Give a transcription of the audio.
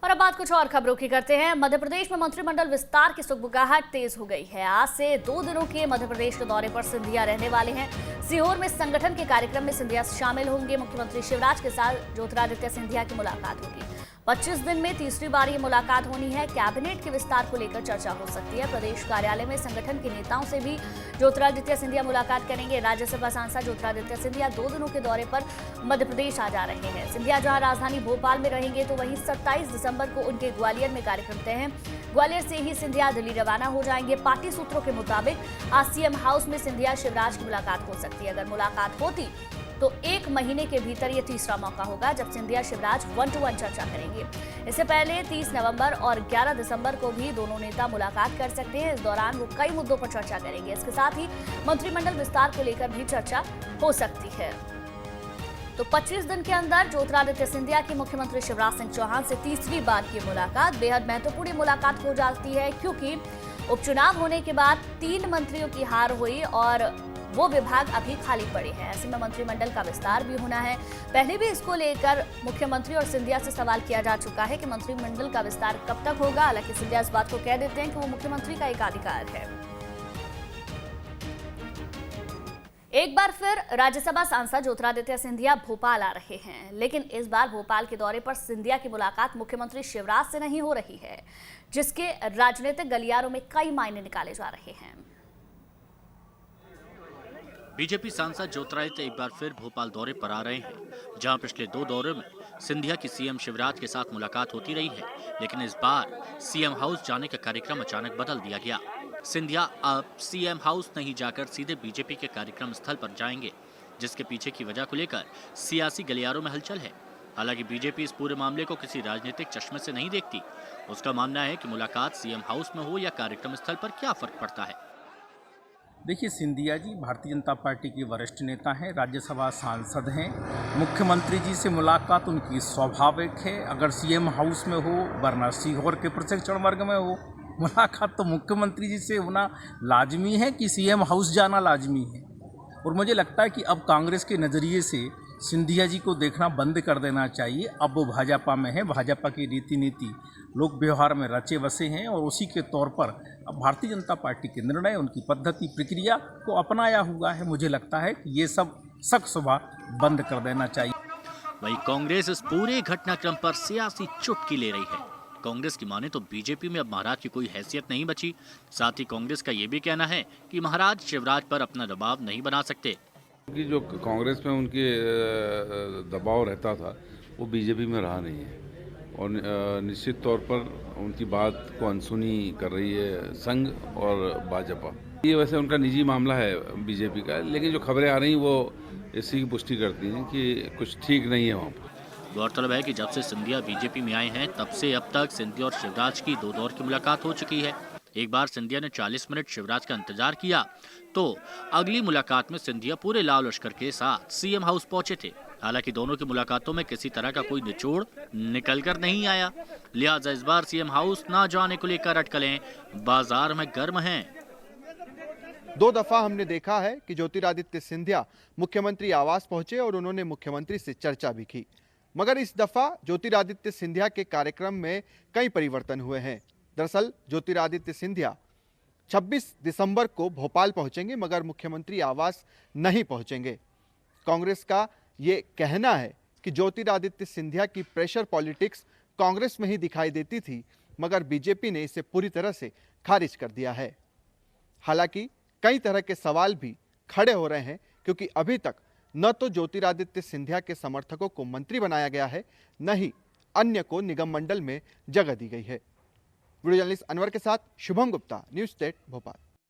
और अब बात कुछ और खबरों की करते हैं। मध्य प्रदेश में मंत्रिमंडल विस्तार की सुगबुगाहट तेज हो गई है। आज से 2 दिनों के मध्य प्रदेश के दौरे पर सिंधिया रहने वाले हैं। सीहोर में संगठन के कार्यक्रम में सिंधिया शामिल होंगे। मुख्यमंत्री शिवराज के साथ ज्योतिरादित्य सिंधिया की मुलाकात होगी। 25 दिन में तीसरी बार ये मुलाकात होनी है। कैबिनेट के विस्तार को लेकर चर्चा हो सकती है। प्रदेश कार्यालय में संगठन के नेताओं से भी ज्योतिरादित्य सिंधिया मुलाकात करेंगे। राज्यसभा सांसद ज्योतिरादित्य सिंधिया 2 दिनों के दौरे पर मध्य प्रदेश आ जा रहे हैं। सिंधिया जहां राजधानी भोपाल में रहेंगे तो वहीं 27 दिसंबर को उनके ग्वालियर में कार्यक्रम तय है। ग्वालियर से ही सिंधिया दिल्ली रवाना हो जाएंगे। पार्टी सूत्रों के मुताबिक आज सीएम हाउस में सिंधिया शिवराज की मुलाकात हो सकती है। अगर मुलाकात होती तो 1 महीने के भीतर ये तीसरा मौका होगा जब सिंधिया शिवराज 1-to-1 चर्चा करेंगे। इससे पहले 30 नवंबर और 11 दिसंबर को भी दोनों नेता मुलाकात कर सकते हैं। इस दौरान वो कई मुद्दों पर चर्चा करेंगे। इसके साथ ही मंत्रिमंडल विस्तार को लेकर भी चर्चा हो सकती है। तो 25 दिन के अंदर ज्योतिरादित्य सिंधिया की मुख्यमंत्री शिवराज सिंह चौहान से तीसरी बार की मुलाकात बेहद महत्वपूर्ण मुलाकात हो जाती है, क्योंकि उपचुनाव होने के बाद 3 मंत्रियों की हार हुई और वो विभाग अभी खाली पड़े हैं। ऐसे में मंत्रिमंडल का विस्तार भी होना है। पहले भी इसको लेकर मुख्यमंत्री और सिंधिया से सवाल किया जा चुका है कि मंत्रिमंडल का विस्तार कब तक होगा। हालांकि सिंधिया इस बात को कह देते हैं कि वो मुख्यमंत्री का एकाधिकार है। एक बार फिर राज्यसभा सांसद ज्योतिरादित्य सिंधिया भोपाल आ रहे हैं, लेकिन इस बार भोपाल के दौरे पर सिंधिया की मुलाकात मुख्यमंत्री शिवराज से नहीं हो रही है, जिसके राजनीतिक गलियारों में कई मायने निकाले जा रहे हैं। बीजेपी सांसद ज्योतिरादित्य एक बार फिर भोपाल दौरे पर आ रहे हैं, जहां पिछले 2 दौरों में सिंधिया की सीएम शिवराज के साथ मुलाकात होती रही है, लेकिन इस बार सीएम हाउस जाने का कार्यक्रम अचानक बदल दिया गया। सिंधिया अब सीएम हाउस नहीं जाकर सीधे बीजेपी के कार्यक्रम स्थल पर जाएंगे, जिसके पीछे की वजह को लेकर सियासी गलियारों में हलचल है। हालांकि बीजेपी इस पूरे मामले को किसी राजनीतिक चश्मे से नहीं देखती। उसका मानना है कि मुलाकात सीएम हाउस में हो या कार्यक्रम स्थल पर क्या फर्क पड़ता है। देखिए, सिंधिया जी भारतीय जनता पार्टी के वरिष्ठ नेता हैं, राज्यसभा सांसद हैं। मुख्यमंत्री जी से मुलाकात उनकी स्वाभाविक है। अगर सीएम हाउस में हो वरना सीहोर के प्रशिक्षण वर्ग में हो, मुलाकात तो मुख्यमंत्री जी से होना लाजमी है कि सीएम हाउस जाना लाजमी है। और मुझे लगता है कि अब कांग्रेस के नज़रिए से सिंधिया जी को देखना बंद कर देना चाहिए। अब वो भाजपा में है, भाजपा की रीति नीति लोक व्यवहार में रचे बसे हैं और उसी के तौर पर अब भारतीय जनता पार्टी के निर्णय, उनकी पद्धति प्रक्रिया को अपनाया हुआ है। मुझे लगता है कि ये सब शक सुबह बंद कर देना चाहिए। वहीं कांग्रेस इस पूरे घटनाक्रम पर सियासी चुटकी ले रही है। कांग्रेस की माने तो बीजेपी में अब महाराज की कोई हैसियत नहीं बची। साथ ही कांग्रेस का ये भी कहना है कि महाराज शिवराज पर अपना दबाव नहीं बना सकते। कि जो कांग्रेस में उनके दबाव रहता था वो बीजेपी में रहा नहीं है और निश्चित तौर पर उनकी बात को अनसुनी कर रही है संघ और भाजपा। ये वैसे उनका निजी मामला है बीजेपी का, लेकिन जो खबरें आ रही वो इसी की पुष्टि करती हैं कि कुछ ठीक नहीं है वहाँ पर। गौरतलब है कि जब से सिंधिया बीजेपी में आए हैं तब से अब तक सिंधिया और शिवराज की 2 दौर की मुलाकात हो चुकी है। एक बार सिंधिया ने 40 मिनट शिवराज का इंतजार किया तो अगली मुलाकात में सिंधिया पूरे लाल लश्कर के साथ सीएम हाउस पहुंचे थे। हालांकि दोनों की मुलाकातों में किसी तरह का कोई निचोड़ निकल कर नहीं आया, लिहाजा इस बार सीएम हाउस ना जाने को लेकर अटकलें बाजार में गर्म हैं। 2 दफा हमने देखा है कि ज्योतिरादित्य सिंधिया मुख्यमंत्री आवास पहुंचे और उन्होंने मुख्यमंत्री से चर्चा भी की, मगर इस दफा ज्योतिरादित्य सिंधिया के कार्यक्रम में कई परिवर्तन हुए हैं। दरअसल ज्योतिरादित्य सिंधिया 26 दिसंबर को भोपाल पहुंचेंगे, मगर मुख्यमंत्री आवास नहीं पहुंचेंगे। कांग्रेस का ये कहना है कि ज्योतिरादित्य सिंधिया की प्रेशर पॉलिटिक्स कांग्रेस में ही दिखाई देती थी, मगर बीजेपी ने इसे पूरी तरह से खारिज कर दिया है। हालांकि कई तरह के सवाल भी खड़े हो रहे हैं, क्योंकि अभी तक न तो ज्योतिरादित्य सिंधिया के समर्थकों को मंत्री बनाया गया है, न ही अन्य को निगम मंडल में जगह दी गई है। वीडियो जर्नलिस्ट अनवर के साथ शुभम गुप्ता, न्यूज़ 8 भोपाल।